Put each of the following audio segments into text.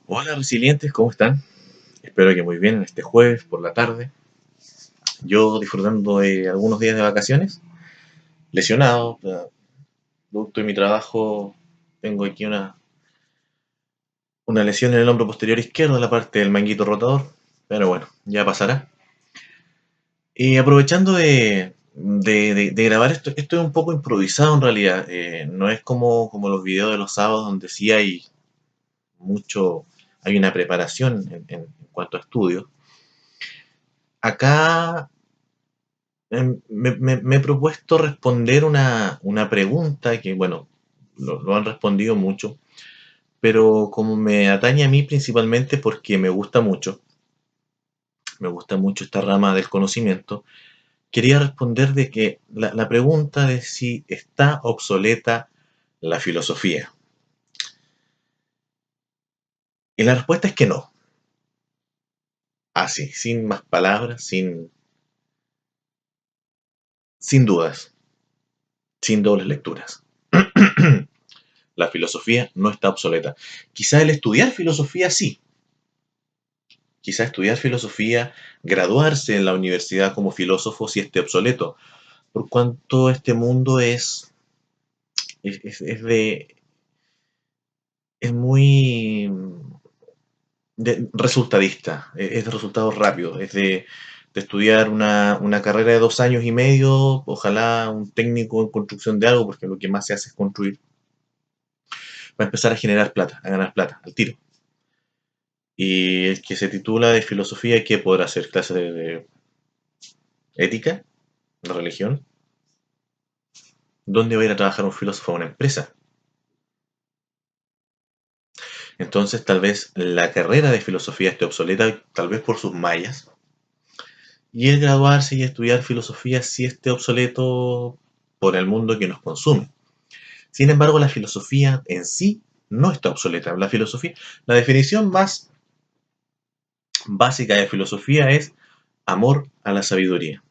Hola resilientes, ¿cómo están? Espero que muy bien en este jueves por la tarde. Yo disfrutando de algunos días de vacaciones, lesionado, producto de mi trabajo, tengo aquí una lesión en el hombro posterior izquierdo, en la parte del manguito rotador, pero bueno, ya pasará. Y aprovechando de grabar esto es un poco improvisado en realidad, no es como los videos de los sábados donde sí mucho, hay una preparación en cuanto a estudios. Acá me he propuesto responder una pregunta que, bueno, lo han respondido mucho, pero como me atañe a mí principalmente porque me gusta mucho esta rama del conocimiento, quería responder de que la pregunta de si está obsoleta la filosofía. Y la respuesta es que no. Así, sin más palabras, sin dudas, sin dobles lecturas. La filosofía no está obsoleta. Quizá el estudiar filosofía sí, quizá estudiar filosofía, graduarse en la universidad como filósofo si esté obsoleto, por cuanto este mundo es de, es muy resultadista, es de resultados rápidos, de estudiar una carrera de 2 años y medio, ojalá un técnico en construcción de algo, porque lo que más se hace es construir, va a empezar a generar plata, a ganar plata, al tiro. Y el que se titula de filosofía, ¿qué podrá hacer? ¿Clases de ética? ¿De religión? ¿Dónde va a ir a trabajar un filósofo a una empresa? Entonces, tal vez la carrera de filosofía esté obsoleta, tal vez por sus mallas, y el graduarse y estudiar filosofía sí esté obsoleto por el mundo que nos consume. Sin embargo, la filosofía en sí no está obsoleta. La definición más básica de filosofía es amor a la sabiduría.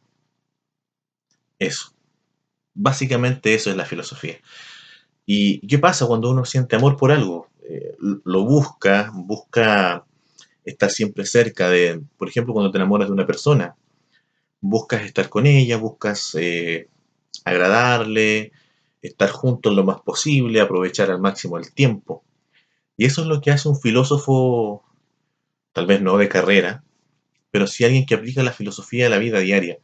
Eso. Básicamente eso es la filosofía. ¿Y qué pasa cuando uno siente amor por algo? Lo busca estar siempre cerca de, por ejemplo, cuando te enamoras de una persona, buscas estar con ella, buscas agradarle, estar juntos lo más posible, aprovechar al máximo el tiempo. Y eso es lo que hace un filósofo, tal vez no de carrera, pero sí alguien que aplica la filosofía a la vida diaria.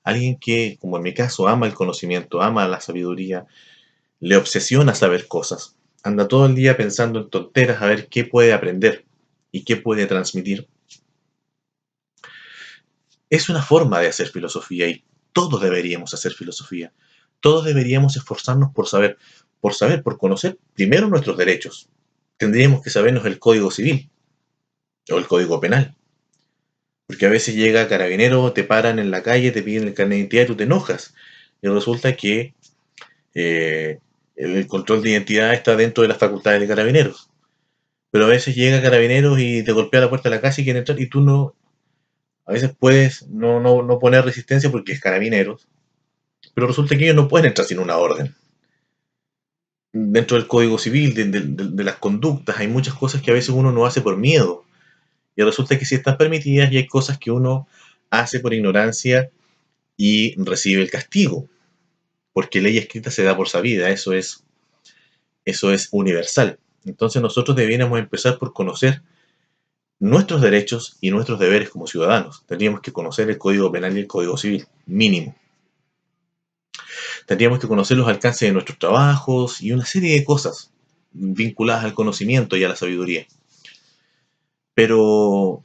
Alguien que, como en mi caso, ama el conocimiento, ama la sabiduría, le obsesiona saber cosas. Anda todo el día pensando en tonteras a ver qué puede aprender y qué puede transmitir. Es una forma de hacer filosofía y todos deberíamos hacer filosofía. Todos deberíamos esforzarnos por conocer primero nuestros derechos. Tendríamos que sabernos el Código Civil o el Código Penal. Porque a veces llega carabinero, te paran en la calle, te piden el carnet de identidad y tú te enojas. Y resulta que eh, el control de identidad está dentro de las facultades de carabineros. Pero a veces llega carabineros y te golpea la puerta de la casa y quiere entrar y tú no, a veces puedes no poner resistencia porque es carabineros, pero resulta que ellos no pueden entrar sin una orden. Dentro del Código Civil, de las conductas, hay muchas cosas que a veces uno no hace por miedo. Y resulta que sí están permitidas y hay cosas que uno hace por ignorancia y recibe el castigo. Porque ley escrita se da por sabida, eso es universal. Entonces nosotros deberíamos empezar por conocer nuestros derechos y nuestros deberes como ciudadanos. Tendríamos que conocer el Código Penal y el Código Civil, mínimo. Tendríamos que conocer los alcances de nuestros trabajos y una serie de cosas vinculadas al conocimiento y a la sabiduría. Pero,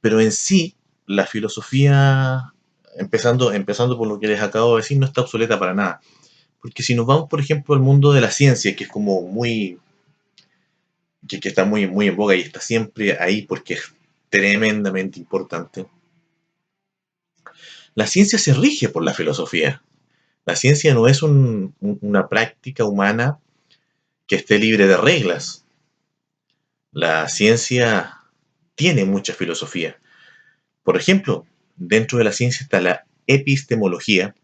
pero en sí, la filosofía, empezando por lo que les acabo de decir, no está obsoleta para nada. Porque si nos vamos, por ejemplo, al mundo de la ciencia, que es como que está muy en boga y está siempre ahí porque es tremendamente importante, la ciencia se rige por la filosofía. La ciencia no es una práctica humana que esté libre de reglas. La ciencia tiene mucha filosofía. Por ejemplo, dentro de la ciencia está la epistemología,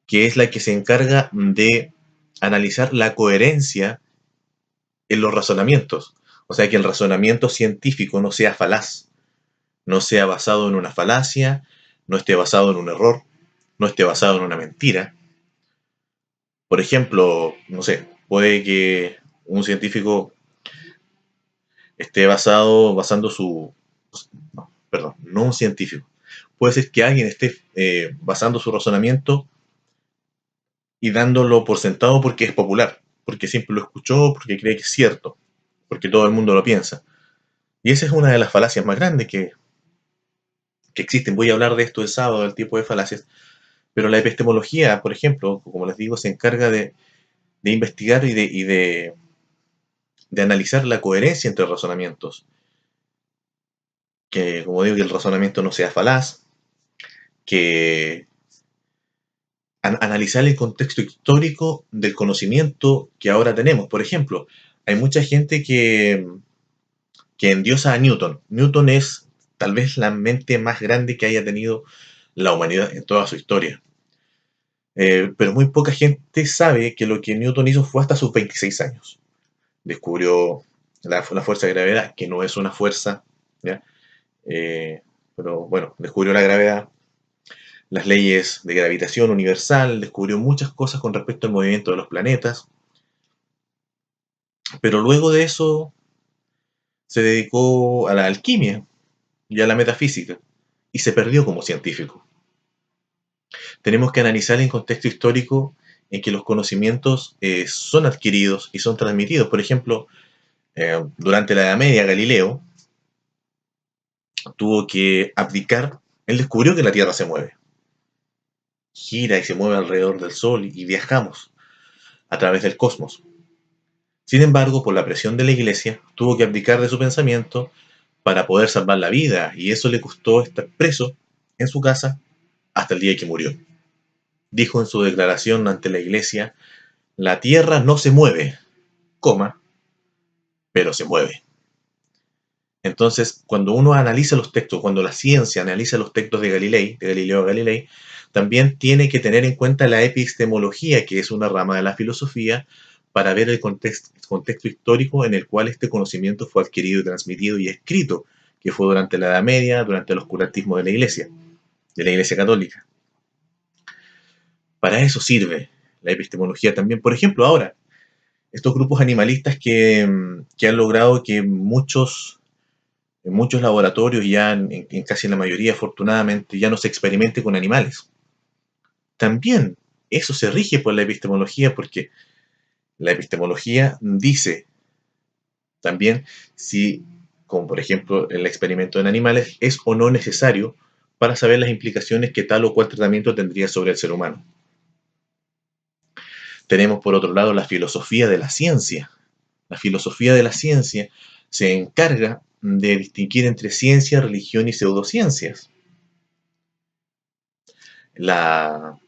que es la que se encarga de analizar la coherencia en los razonamientos. O sea, que el razonamiento científico no sea falaz, no sea basado en una falacia, no esté basado en un error, no esté basado en una mentira. Por ejemplo, no sé, puede que un científico esté basando su... No, perdón, no un científico. Puede ser que alguien esté basando su razonamiento y dándolo por sentado porque es popular, porque siempre lo escuchó, porque cree que es cierto, porque todo el mundo lo piensa. Y esa es una de las falacias más grandes que existen. Voy a hablar de esto el sábado, del tipo de falacias. Pero la epistemología, por ejemplo, como les digo, se encarga de investigar de analizar la coherencia entre razonamientos. Que, como digo, que el razonamiento no sea falaz, que analizar el contexto histórico del conocimiento que ahora tenemos. Por ejemplo, hay mucha gente que endiosa a Newton. Newton es tal vez la mente más grande que haya tenido la humanidad en toda su historia. Pero muy poca gente sabe que lo que Newton hizo fue hasta sus 26 años. Descubrió la fuerza de gravedad, que no es una fuerza, ¿ya? Pero bueno, descubrió la gravedad, las leyes de gravitación universal, descubrió muchas cosas con respecto al movimiento de los planetas, pero luego de eso se dedicó a la alquimia y a la metafísica, y se perdió como científico. Tenemos que analizar el contexto histórico en que los conocimientos son adquiridos y son transmitidos. Por ejemplo, durante la Edad Media, Galileo tuvo que abdicar. Él descubrió que la Tierra se mueve, gira y se mueve alrededor del Sol y viajamos a través del cosmos. Sin embargo, por la presión de la Iglesia, tuvo que abdicar de su pensamiento para poder salvar la vida, y eso le costó estar preso en su casa hasta el día que murió. Dijo en su declaración ante la Iglesia: la Tierra no se mueve, coma, pero se mueve. Entonces, cuando uno analiza los textos, cuando la ciencia analiza los textos de Galileo Galilei, también tiene que tener en cuenta la epistemología, que es una rama de la filosofía, para ver el contexto histórico en el cual este conocimiento fue adquirido, transmitido y escrito, que fue durante la Edad Media, durante el oscurantismo de la Iglesia Católica. Para eso sirve la epistemología también. Por ejemplo, ahora, estos grupos animalistas que han logrado que en muchos laboratorios, ya en casi la mayoría, afortunadamente, ya no se experimente con animales. También eso se rige por la epistemología, porque la epistemología dice también si, como por ejemplo el experimento en animales, es o no necesario para saber las implicaciones que tal o cual tratamiento tendría sobre el ser humano. Tenemos por otro lado la filosofía de la ciencia. La filosofía de la ciencia se encarga de distinguir entre ciencia, religión y pseudociencias. La,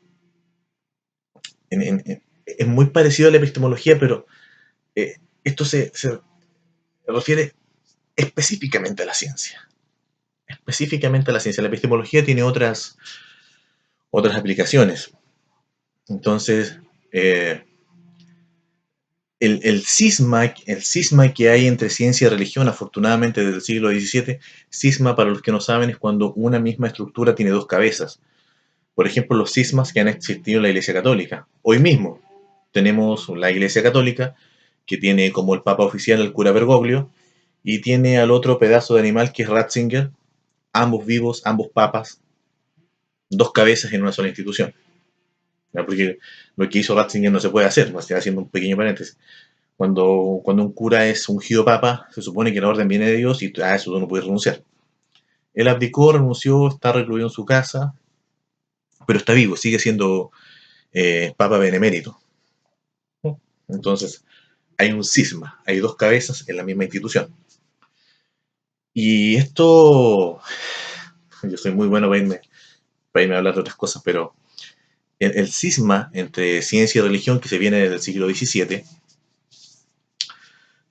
es muy parecido a la epistemología, pero esto se refiere específicamente a la ciencia. Específicamente a la ciencia. La epistemología tiene otras aplicaciones. Entonces, el cisma que hay entre ciencia y religión, afortunadamente desde el siglo XVII, cisma, para los que no saben, es cuando una misma estructura tiene dos cabezas. Por ejemplo, los cismas que han existido en la Iglesia Católica. Hoy mismo tenemos la Iglesia Católica, que tiene como el Papa oficial al cura Bergoglio, y tiene al otro pedazo de animal que es Ratzinger, ambos vivos, ambos papas, dos cabezas en una sola institución. ¿Ya? Porque lo que hizo Ratzinger no se puede hacer, estoy haciendo un pequeño paréntesis. Cuando un cura es ungido papa, se supone que la orden viene de Dios y a eso no puede renunciar. Él abdicó, renunció, está recluido en su casa, pero está vivo, sigue siendo papa benemérito. Entonces, hay un cisma, hay dos cabezas en la misma institución. Y esto, yo soy muy bueno para irme a hablar de otras cosas, pero el cisma entre ciencia y religión, que se viene desde el siglo XVII,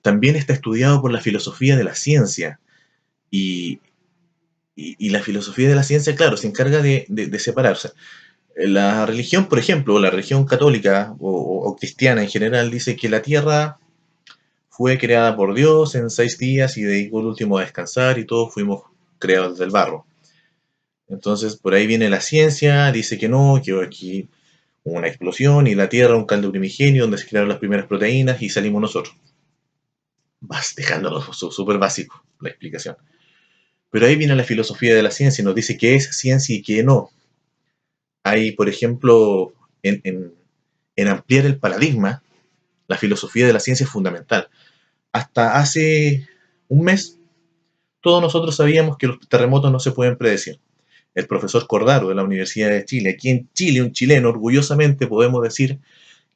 también está estudiado por la filosofía de la ciencia. Y, y la filosofía de la ciencia, claro, se encarga de separarse. La religión, por ejemplo, la religión católica o cristiana en general, dice que la Tierra fue creada por Dios en 6 días y dedicó el último a descansar y todos fuimos creados del barro. Entonces, por ahí viene la ciencia, dice que no, que aquí hubo una explosión y la Tierra un caldo primigenio donde se crearon las primeras proteínas y salimos nosotros. Vas dejándolo súper básico la explicación. Pero ahí viene la filosofía de la ciencia y nos dice qué es ciencia y qué no. Hay, por ejemplo, en ampliar el paradigma, la filosofía de la ciencia es fundamental. Hasta hace un mes, todos nosotros sabíamos que los terremotos no se pueden predecir. El profesor Cordaro de la Universidad de Chile, aquí en Chile, un chileno, orgullosamente podemos decir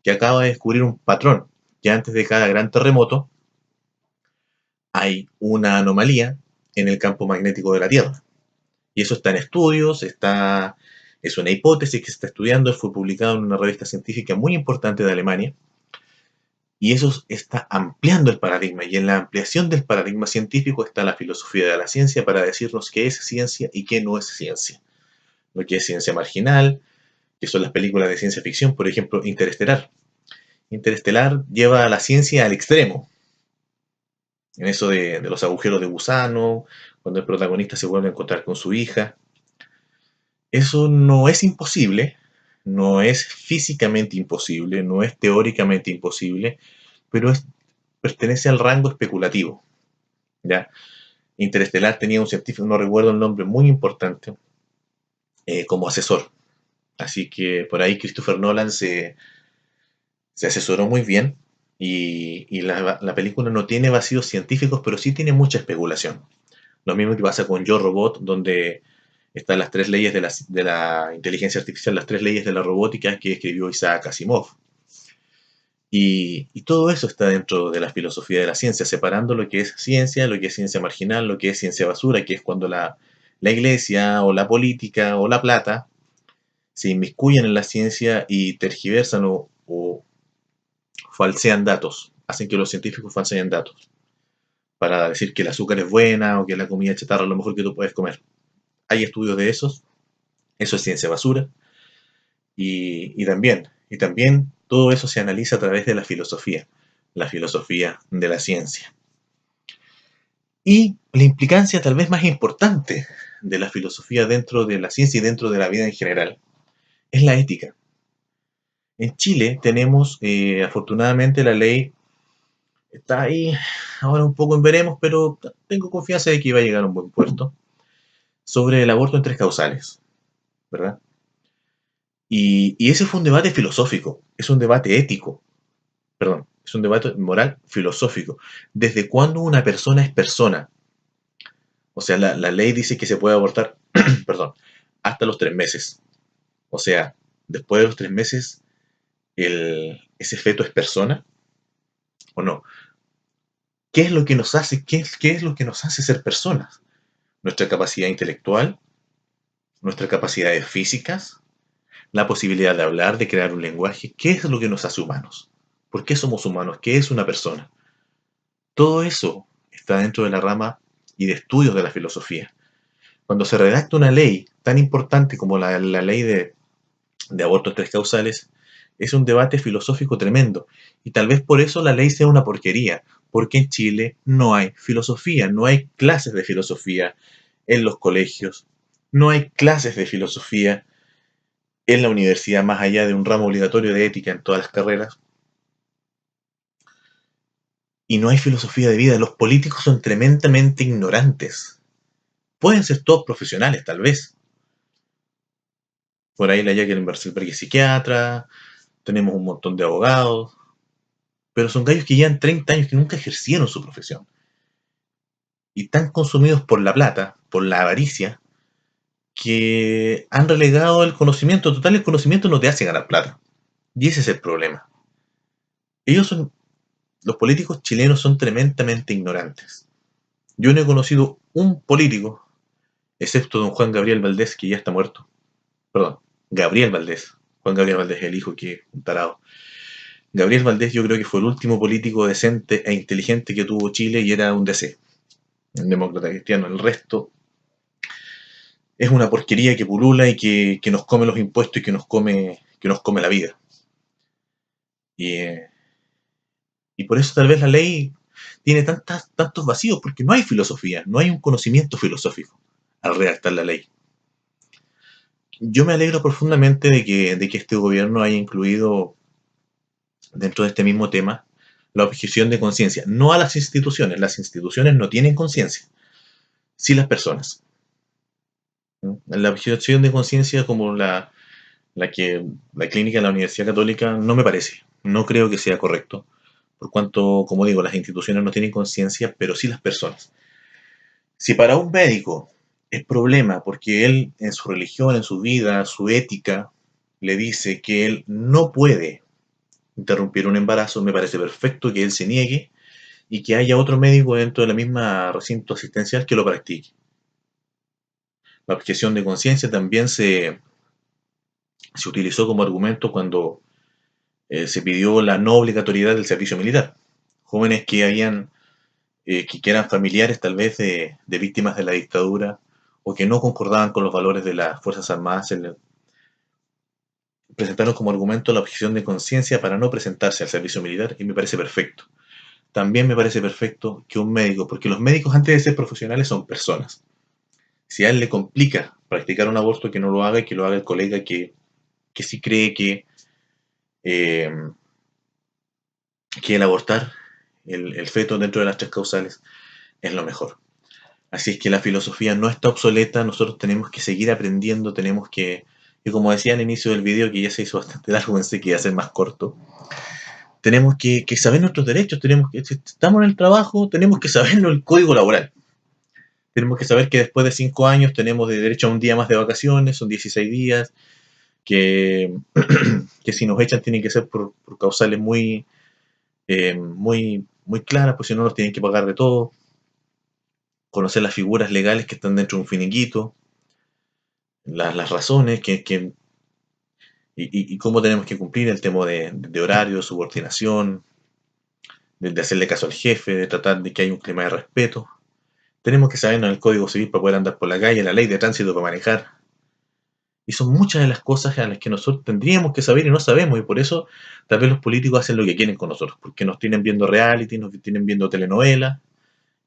que acaba de descubrir un patrón, que antes de cada gran terremoto hay una anomalía en el campo magnético de la Tierra. Y eso está en estudios, es una hipótesis que se está estudiando, fue publicado en una revista científica muy importante de Alemania, y eso está ampliando el paradigma, y en la ampliación del paradigma científico está la filosofía de la ciencia para decirnos qué es ciencia y qué no es ciencia. Lo que es ciencia marginal, que son las películas de ciencia ficción, por ejemplo, Interestelar. Interestelar lleva a la ciencia al extremo, en eso de los agujeros de gusano, cuando el protagonista se vuelve a encontrar con su hija. Eso no es imposible, no es físicamente imposible, no es teóricamente imposible, pero pertenece al rango especulativo. ¿Ya? Interestelar tenía un científico, no recuerdo el nombre, muy importante, como asesor. Así que por ahí Christopher Nolan se asesoró muy bien y la película no tiene vacíos científicos, pero sí tiene mucha especulación. Lo mismo que pasa con Yo Robot, donde están las 3 leyes de la inteligencia artificial, las 3 leyes de la robótica que escribió Isaac Asimov. Y todo eso está dentro de la filosofía de la ciencia, separando lo que es ciencia, lo que es ciencia marginal, lo que es ciencia basura, que es cuando la iglesia o la política o la plata se inmiscuyen en la ciencia y tergiversan o falsean datos, hacen que los científicos falseen datos, para decir que el azúcar es buena o que la comida chatarra es lo mejor que tú puedes comer. Hay estudios de esos, eso es ciencia basura, y también todo eso se analiza a través de la filosofía de la ciencia. Y la implicancia tal vez más importante de la filosofía dentro de la ciencia y dentro de la vida en general es la ética. En Chile tenemos, afortunadamente, la ley está ahí, ahora un poco en veremos, pero tengo confianza de que va a llegar a un buen puerto, sobre el aborto en 3 causales, ¿verdad? Y ese fue un debate filosófico, es un debate ético, perdón, es un debate moral filosófico. ¿Desde cuándo una persona es persona? O sea, la ley dice que se puede abortar, perdón, hasta los 3 meses. O sea, después de los 3 meses, ¿ese feto es persona o no? ¿Qué es lo que nos hace, qué es lo que nos hace ser personas? ¿Nuestra capacidad intelectual? ¿Nuestras capacidades físicas? ¿La posibilidad de hablar, de crear un lenguaje? ¿Qué es lo que nos hace humanos? ¿Por qué somos humanos? ¿Qué es una persona? Todo eso está dentro de la rama y de estudios de la filosofía. Cuando se redacta una ley tan importante como la ley de abortos 3 causales, es un debate filosófico tremendo. Y tal vez por eso la ley sea una porquería, porque en Chile no hay filosofía, no hay clases de filosofía en los colegios, no hay clases de filosofía en la universidad más allá de un ramo obligatorio de ética en todas las carreras. Y no hay filosofía de vida. Los políticos son tremendamente ignorantes. Pueden ser todos profesionales, tal vez. Por ahí la Jacqueline Barcelberg es psiquiatra, tenemos un montón de abogados, pero son gallos que llevan 30 años que nunca ejercieron su profesión. Y están consumidos por la plata, por la avaricia, que han relegado el conocimiento. Total, el conocimiento no te hace ganar plata. Y ese es el problema. Los políticos chilenos son tremendamente ignorantes. Yo no he conocido un político, excepto don Juan Gabriel Valdés, que ya está muerto. Perdón, Gabriel Valdés. Juan Gabriel Valdés, el hijo, que un tarado. Gabriel Valdés yo creo que fue el último político decente e inteligente que tuvo Chile y era un DC, un demócrata cristiano. El resto es una porquería que pulula y que nos come los impuestos y que nos come la vida. Y por eso tal vez la ley tiene tantos vacíos? Porque no hay filosofía, no hay un conocimiento filosófico al redactar la ley. Yo me alegro profundamente de que este gobierno haya incluido dentro de este mismo tema la objeción de conciencia, no a las instituciones no tienen conciencia, sí las personas. La objeción de conciencia como la clínica de la Universidad Católica no me parece, no creo que sea correcto, por cuanto, como digo, las instituciones no tienen conciencia, pero sí las personas. Si para un médico es problema porque él en su religión, en su vida, su ética, le dice que él no puede interrumpir un embarazo, me parece perfecto que él se niegue y que haya otro médico dentro de la misma recinto asistencial que lo practique. La objeción de conciencia también se utilizó como argumento cuando se pidió la no obligatoriedad del servicio militar. Jóvenes que eran familiares tal vez de víctimas de la dictadura o que no concordaban con los valores de las Fuerzas Armadas, presentaron como argumento la objeción de conciencia para no presentarse al servicio militar y me parece perfecto. También me parece perfecto que un médico, porque los médicos antes de ser profesionales son personas. Si a él le complica practicar un aborto, que no lo haga y que lo haga el colega que sí cree eh, que el abortar el feto dentro de las tres causales es lo mejor. Así es que la filosofía no está obsoleta, nosotros tenemos que seguir aprendiendo, y como decía al inicio del video, que ya se hizo bastante largo, pensé que iba a ser más corto, tenemos que saber nuestros derechos, si estamos en el trabajo, tenemos que saberlo el código laboral. Tenemos que saber que después de 5 años tenemos de derecho a un día más de vacaciones, son 16 días, que, que si nos echan tienen que ser por causales muy claras, pues si no nos tienen que pagar de todo. Conocer las figuras legales que están dentro de un finiquito, las razones y cómo tenemos que cumplir el tema de horario, subordinación, de hacerle caso al jefe, de tratar de que haya un clima de respeto. Tenemos que sabernos el código civil para poder andar por la calle, la ley de tránsito para manejar. Y son muchas de las cosas a las que nosotros tendríamos que saber y no sabemos. Y por eso tal vez los políticos hacen lo que quieren con nosotros. Porque nos tienen viendo reality, nos tienen viendo telenovelas.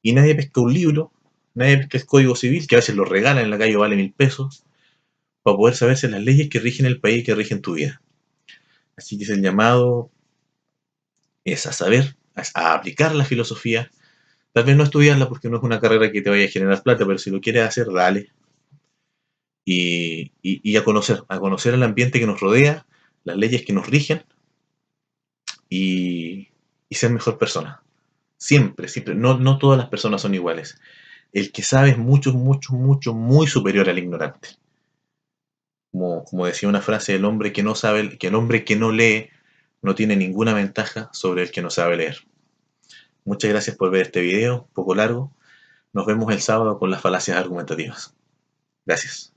Y nadie pesca un libro, nadie pesca el código civil, que a veces lo regalan en la calle, vale 1000 pesos, para poder saberse las leyes que rigen el país y que rigen tu vida. Así que el llamado es a saber, a aplicar la filosofía. Tal vez no estudiarla porque no es una carrera que te vaya a generar plata, pero si lo quieres hacer, dale. Y a conocer el ambiente que nos rodea, las leyes que nos rigen y ser mejor persona. Siempre, siempre. No, no todas las personas son iguales. El que sabe es mucho, mucho, mucho, muy superior al ignorante. Como decía una frase, el hombre que no lee no tiene ninguna ventaja sobre el que no sabe leer. Muchas gracias por ver este video, un poco largo. Nos vemos el sábado con las falacias argumentativas. Gracias.